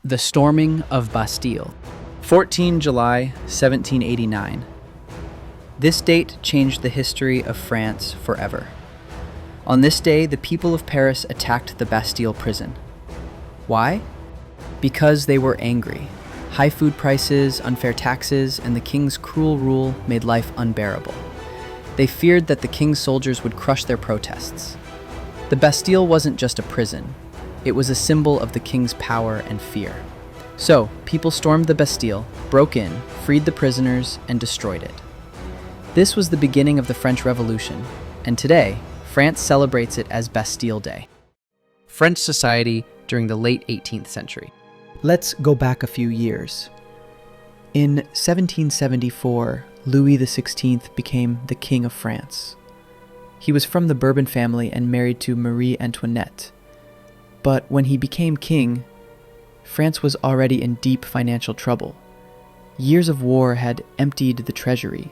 The storming of Bastille. 14 July 1789. This date changed the history of France forever. On this day, the people of Paris attacked the Bastille prison. Why? Because they were angry. High food prices, unfair taxes, and the king's cruel rule made life unbearable. They feared that the king's soldiers would crush their protests. The Bastille wasn't just a prison. It was a symbol of the king's power and fear. So, people stormed the Bastille, broke in, freed the prisoners, and destroyed it. This was the beginning of the French Revolution, and today, France celebrates it as Bastille Day. French society during the late 18th century. Let's go back a few years. In 1774, Louis XVI became the King of France. He was from the Bourbon family and married to Marie Antoinette. But when he became king, France was already in deep financial trouble. Years of war had emptied the treasury.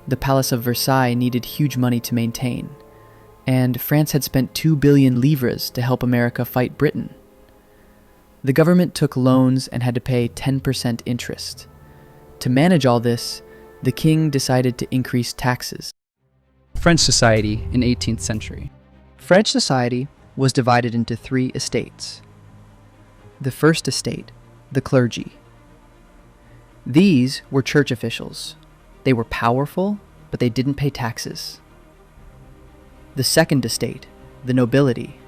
The Palace of Versailles needed huge money to maintain, and France had spent 2 billion livres to help America fight Britain. The government took loans and had to pay 10% interest. To manage all this, the king decided to increase taxes. French society in 18th century. French society was divided into 3 estates. The first estate, the clergy. These were church officials. They were powerful, but they didn't pay taxes. The second estate, the nobility.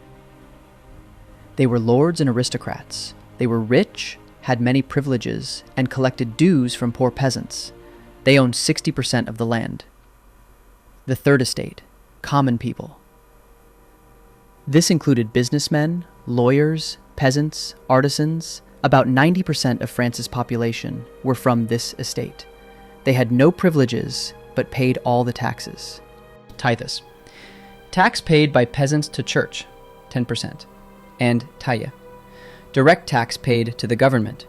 They were lords and aristocrats. They were rich, had many privileges, and collected dues from poor peasants. They owned 60% of the land. The third estate, common people. This included businessmen, lawyers, peasants, artisans. About 90% of France's population were from this estate. They had no privileges, but paid all the taxes. Tithes. Tax paid by peasants to church, 10%. And taille. Direct tax paid to the government.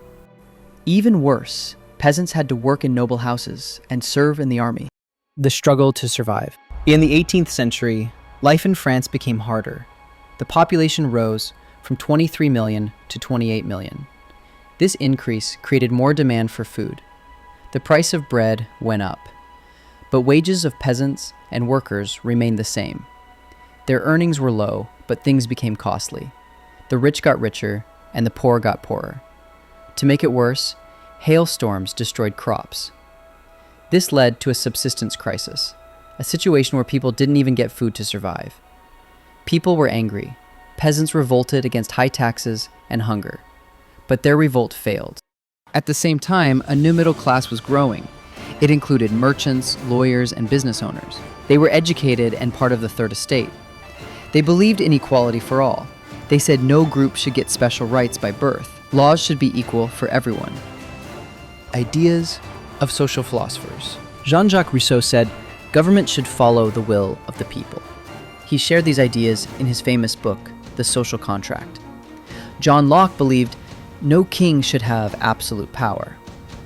Even worse, peasants had to work in noble houses and serve in the army. The struggle to survive. In the 18th century, life in France became harder. The population rose from 23 million to 28 million. This increase created more demand for food. The price of bread went up, but wages of peasants and workers remained the same. Their earnings were low, but things became costly. The rich got richer, and the poor got poorer. To make it worse, hailstorms destroyed crops. This led to a subsistence crisis, a situation where people didn't even get food to survive. People were angry. Peasants revolted against high taxes and hunger. But their revolt failed. At the same time, a new middle class was growing. It included merchants, lawyers, and business owners. They were educated and part of the third estate. They believed in equality for all. They said no group should get special rights by birth. Laws should be equal for everyone. Ideas of social philosophers. Jean-Jacques Rousseau said, "Government should follow the will of the people." He shared these ideas in his famous book, The Social Contract. John Locke believed no king should have absolute power.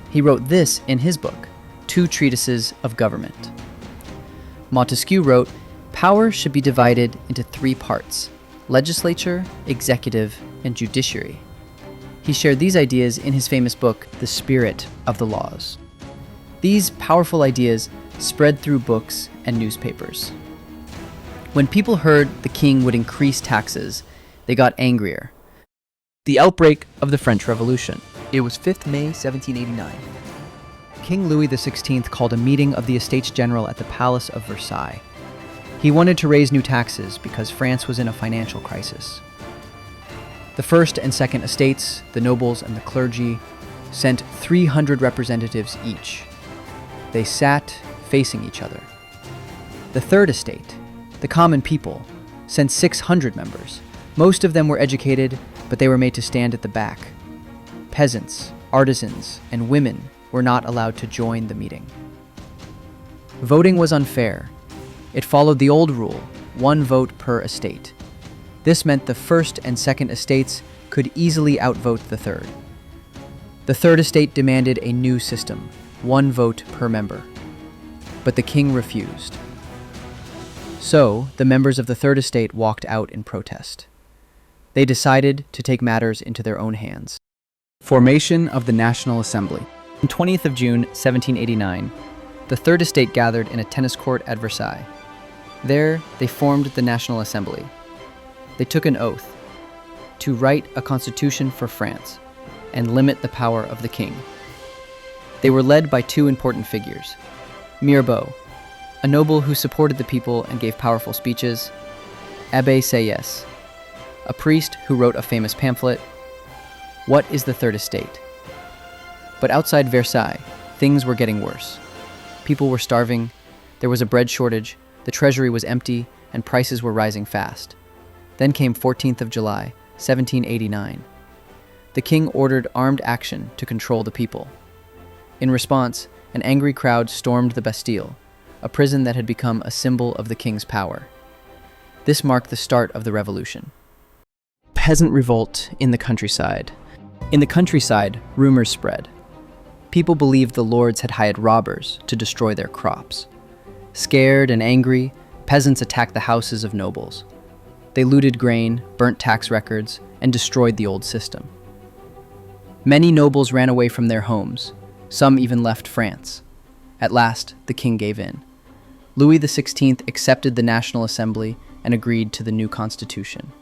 He wrote this in his book, 2 Treatises of Government. Montesquieu wrote, "Power should be divided into 3 parts, legislature, executive, and judiciary." He shared these ideas in his famous book, The Spirit of the Laws. These powerful ideas spread through books and newspapers. When people heard the king would increase taxes, they got angrier. The outbreak of the French Revolution. It was 5th May 1789. King Louis XVI called a meeting of the Estates General at the Palace of Versailles. He wanted to raise new taxes because France was in a financial crisis. The first and second estates, the nobles and the clergy, sent 300 representatives each. They sat facing each other. The third estate, the common people, sent 600 members. Most of them were educated, but they were made to stand at the back. Peasants, artisans, and women were not allowed to join the meeting. Voting was unfair. It followed the old rule, 1 vote per estate. This meant the first and second estates could easily outvote the third. The third estate demanded a new system, 1 vote per member. But the king refused. So, the members of the third estate walked out in protest. They decided to take matters into their own hands. Formation of the National Assembly. On 20th of June, 1789, the Third Estate gathered in a tennis court at Versailles. There, they formed the National Assembly. They took an oath to write a constitution for France and limit the power of the king. They were led by two important figures: Mirabeau, a noble who supported the people and gave powerful speeches; Abbé Sieyès, a priest who wrote a famous pamphlet, "What is the Third Estate?" But outside Versailles, things were getting worse. People were starving, there was a bread shortage, the treasury was empty, and prices were rising fast. Then came 14th of July, 1789. The king ordered armed action to control the people. In response, an angry crowd stormed the Bastille, a prison that had become a symbol of the king's power. This marked the start of the revolution. Peasant revolt in the countryside. In the countryside, rumors spread. People believed the lords had hired robbers to destroy their crops. Scared and angry, peasants attacked the houses of nobles. They looted grain, burnt tax records, and destroyed the old system. Many nobles ran away from their homes. Some even left France. At last, the king gave in. Louis XVI accepted the National Assembly and agreed to the new constitution.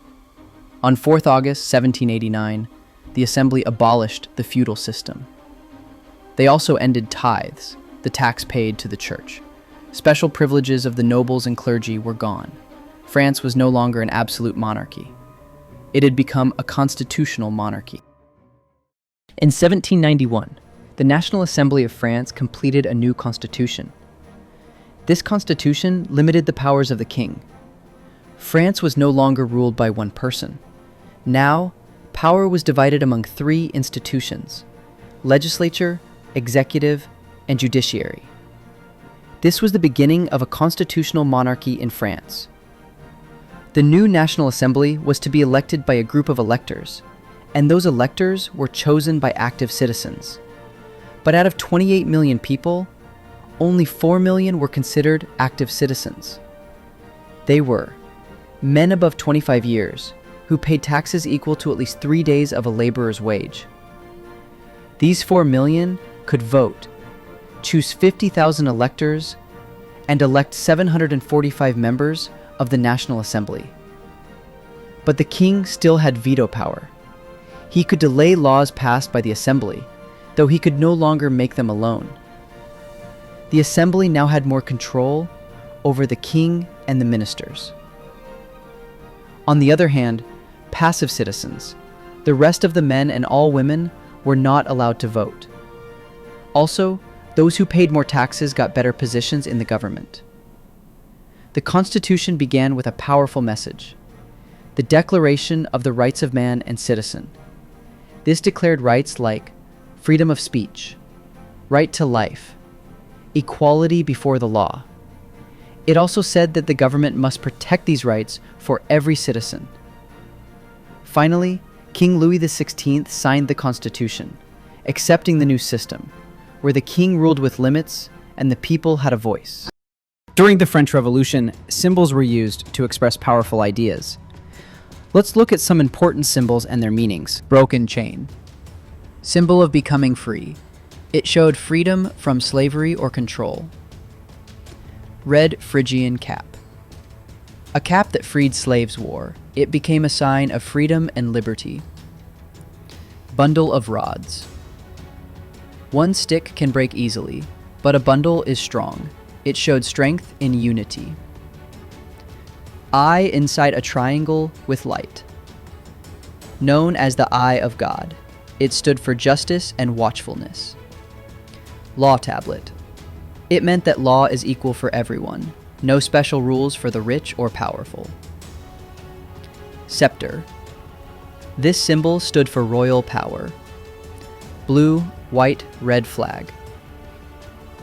On 4th August 1789, the Assembly abolished the feudal system. They also ended tithes, the tax paid to the church. Special privileges of the nobles and clergy were gone. France was no longer an absolute monarchy. It had become a constitutional monarchy. In 1791, the National Assembly of France completed a new constitution. This constitution limited the powers of the king. France was no longer ruled by one person. Now, power was divided among three institutions: legislature, executive, and judiciary. This was the beginning of a constitutional monarchy in France. The new National Assembly was to be elected by a group of electors, and those electors were chosen by active citizens. But out of 28 million people, only 4 million were considered active citizens. They were men above 25 years who paid taxes equal to at least 3 days of a laborer's wage. These 4 million could vote, choose 50,000 electors, and elect 745 members of the National Assembly. But the king still had veto power. He could delay laws passed by the Assembly, though he could no longer make them alone. The Assembly now had more control over the king and the ministers. On the other hand, passive citizens, the rest of the men and all women, were not allowed to vote. Also, those who paid more taxes got better positions in the government. The Constitution began with a powerful message: the Declaration of the Rights of Man and Citizen. This declared rights like freedom of speech, right to life, equality before the law. It also said that the government must protect these rights for every citizen. Finally, King Louis XVI signed the Constitution, accepting the new system, where the king ruled with limits and the people had a voice. During the French Revolution, symbols were used to express powerful ideas. Let's look at some important symbols and their meanings. Broken chain. Symbol of becoming free. It showed freedom from slavery or control. Red Phrygian cap. A cap that freed slaves wore. It became a sign of freedom and liberty. Bundle of rods. One stick can break easily, but a bundle is strong. It showed strength in unity. Eye inside a triangle with light. Known as the Eye of God, it stood for justice and watchfulness. Law tablet. It meant that law is equal for everyone, no special rules for the rich or powerful. Scepter. This symbol stood for royal power. Blue, white, red flag.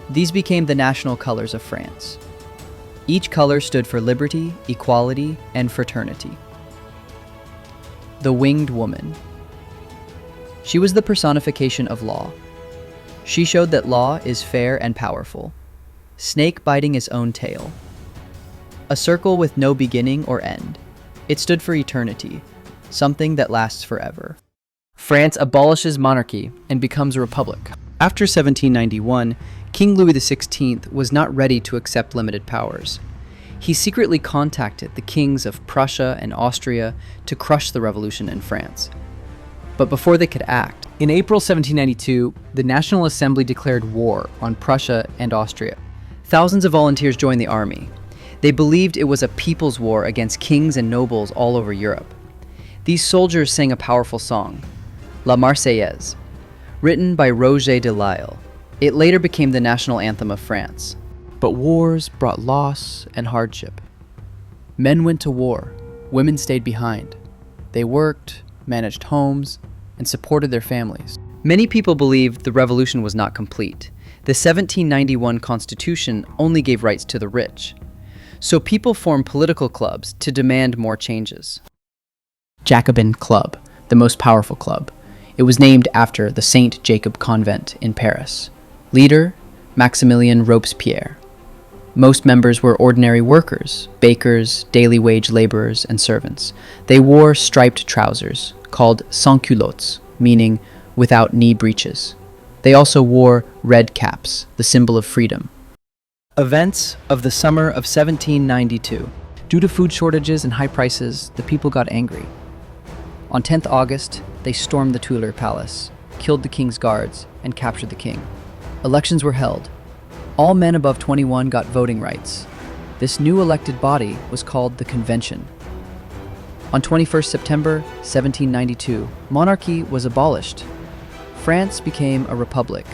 These became the national colors of France. Each color stood for liberty, equality, and fraternity. The winged woman. She was the personification of law. She showed that law is fair and powerful. Snake biting its own tail. A circle with no beginning or end. It stood for eternity, something that lasts forever. France abolishes monarchy and becomes a republic. After 1791, King Louis XVI was not ready to accept limited powers. He secretly contacted the kings of Prussia and Austria to crush the revolution in France. But before they could act, in April 1792, the National Assembly declared war on Prussia and Austria. Thousands of volunteers joined the army. They believed it was a people's war against kings and nobles all over Europe. These soldiers sang a powerful song, La Marseillaise, written by Roger de Lisle. It later became the national anthem of France. But wars brought loss and hardship. Men went to war, women stayed behind. They worked, managed homes, and supported their families. Many people believed the revolution was not complete. The 1791 Constitution only gave rights to the rich. So people formed political clubs to demand more changes. Jacobin Club, the most powerful club. It was named after the Saint Jacob Convent in Paris. Leader, Maximilien Robespierre. Most members were ordinary workers, bakers, daily wage laborers, and servants. They wore striped trousers, called sans-culottes, meaning without knee breeches. They also wore red caps, the symbol of freedom. Events of the summer of 1792. Due to food shortages and high prices, the people got angry. On 10th August, they stormed the Tuileries Palace, killed the king's guards, and captured the king. Elections were held. All men above 21 got voting rights. This new elected body was called the Convention. On 21st September 1792, monarchy was abolished. France became a republic.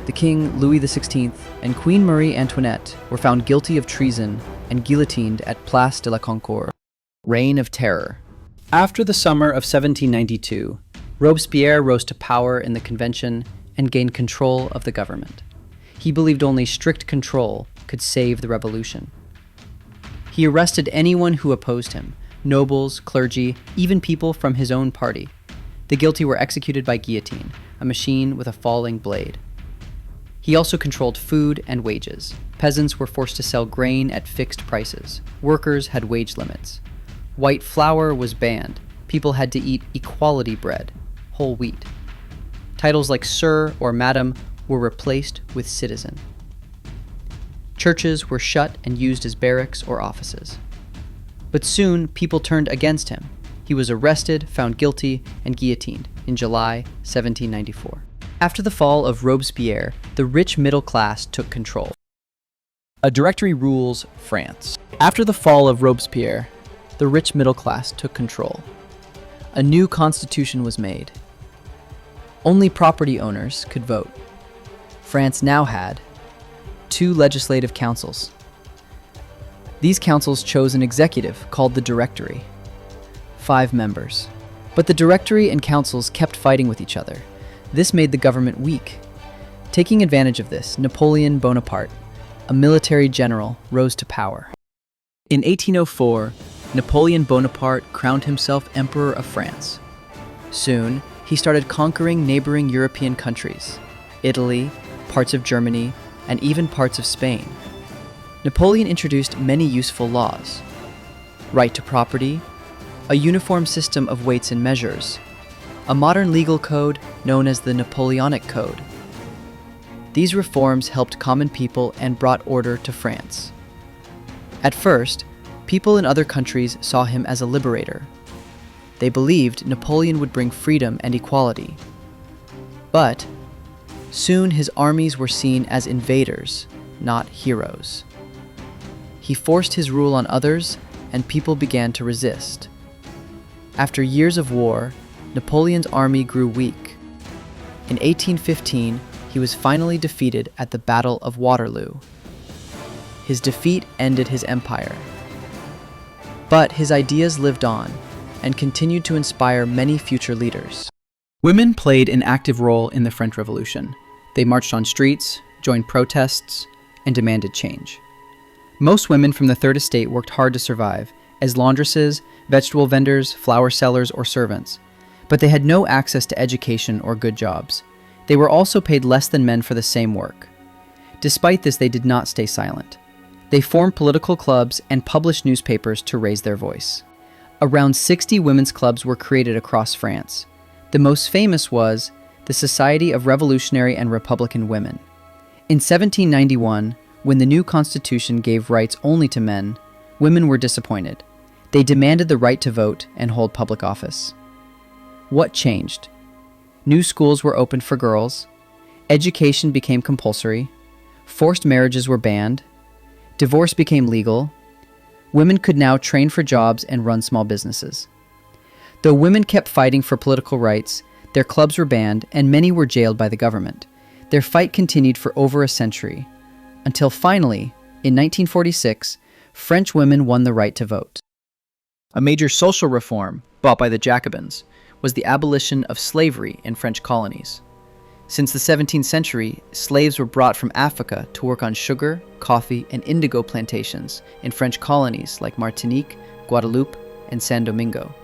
The King Louis XVI and Queen Marie Antoinette were found guilty of treason and guillotined at Place de la Concorde. Reign of Terror. After the summer of 1792, Robespierre rose to power in the Convention and gained control of the government. He believed only strict control could save the revolution. He arrested anyone who opposed him, nobles, clergy, even people from his own party. The guilty were executed by guillotine, a machine with a falling blade. He also controlled food and wages. Peasants were forced to sell grain at fixed prices. Workers had wage limits. White flour was banned. People had to eat equality bread, whole wheat. Titles like Sir or Madam were replaced with citizen. Churches were shut and used as barracks or offices. But soon, people turned against him. He was arrested, found guilty, and guillotined in July 1794. After the fall of Robespierre, the rich middle class took control. A directory rules France. After the fall of Robespierre, the rich middle class took control. A new constitution was made. Only property owners could vote. France now had 2 legislative councils. These councils chose an executive called the Directory, 5 members. But the Directory and councils kept fighting with each other. This made the government weak. Taking advantage of this, Napoleon Bonaparte, a military general, rose to power. In 1804, Napoleon Bonaparte crowned himself Emperor of France. Soon, he started conquering neighboring European countries, Italy, parts of Germany, and even parts of Spain. Napoleon introduced many useful laws: right to property, a uniform system of weights and measures, a modern legal code known as the Napoleonic Code. These reforms helped common people and brought order to France. At first, people in other countries saw him as a liberator. They believed Napoleon would bring freedom and equality. But soon his armies were seen as invaders, not heroes. He forced his rule on others, and people began to resist. After years of war, Napoleon's army grew weak. In 1815, he was finally defeated at the Battle of Waterloo. His defeat ended his empire. But his ideas lived on and continued to inspire many future leaders. Women played an active role in the French Revolution. They marched on streets, joined protests, and demanded change. Most women from the Third Estate worked hard to survive, as laundresses, vegetable vendors, flower sellers, or servants. But they had no access to education or good jobs. They were also paid less than men for the same work. Despite this, they did not stay silent. They formed political clubs and published newspapers to raise their voice. Around 60 women's clubs were created across France. The most famous was the Society of Revolutionary and Republican Women. In 1791, when the new constitution gave rights only to men, women were disappointed. They demanded the right to vote and hold public office. What changed? New schools were opened for girls, education became compulsory, forced marriages were banned, divorce became legal, women could now train for jobs and run small businesses. Though women kept fighting for political rights, their clubs were banned and many were jailed by the government. Their fight continued for over a century, until finally, in 1946, French women won the right to vote. A major social reform, brought by the Jacobins, was the abolition of slavery in French colonies. Since the 17th century, slaves were brought from Africa to work on sugar, coffee, and indigo plantations in French colonies like Martinique, Guadeloupe, and San Domingo.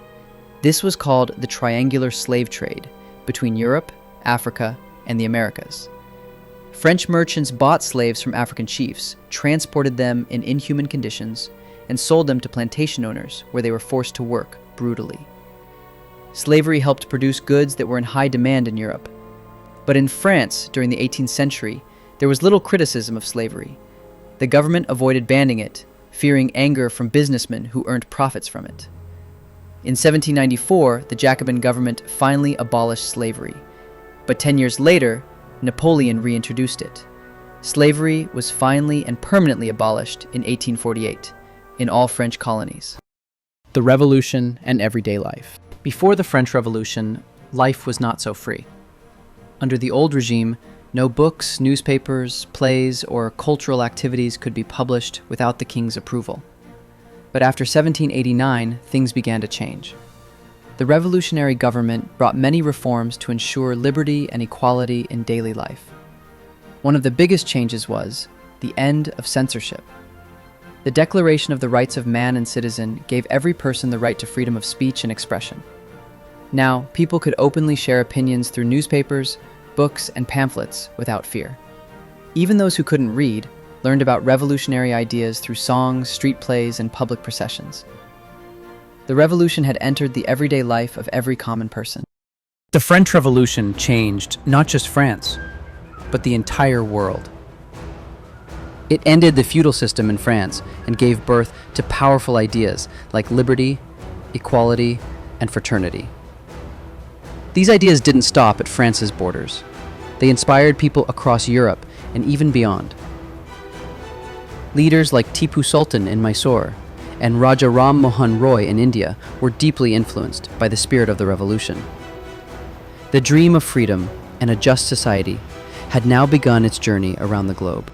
This was called the triangular slave trade between Europe, Africa, and the Americas. French merchants bought slaves from African chiefs, transported them in inhuman conditions, and sold them to plantation owners where they were forced to work brutally. Slavery helped produce goods that were in high demand in Europe. But in France, during the 18th century, there was little criticism of slavery. The government avoided banning it, fearing anger from businessmen who earned profits from it. In 1794, the Jacobin government finally abolished slavery. But 10 years later, Napoleon reintroduced it. Slavery was finally and permanently abolished in 1848 in all French colonies. The Revolution and everyday life. Before the French Revolution, life was not so free. Under the old regime, no books, newspapers, plays, or cultural activities could be published without the king's approval. But after 1789, things began to change. The revolutionary government brought many reforms to ensure liberty and equality in daily life. One of the biggest changes was the end of censorship. The Declaration of the Rights of Man and Citizen gave every person the right to freedom of speech and expression. Now, people could openly share opinions through newspapers, books, and pamphlets without fear. Even those who couldn't read learned about revolutionary ideas through songs, street plays, and public processions. The revolution had entered the everyday life of every common person. The French Revolution changed not just France, but the entire world. It ended the feudal system in France and gave birth to powerful ideas like liberty, equality, and fraternity. These ideas didn't stop at France's borders. They inspired people across Europe and even beyond. Leaders like Tipu Sultan in Mysore and Raja Ram Mohan Roy in India were deeply influenced by the spirit of the revolution. The dream of freedom and a just society had now begun its journey around the globe.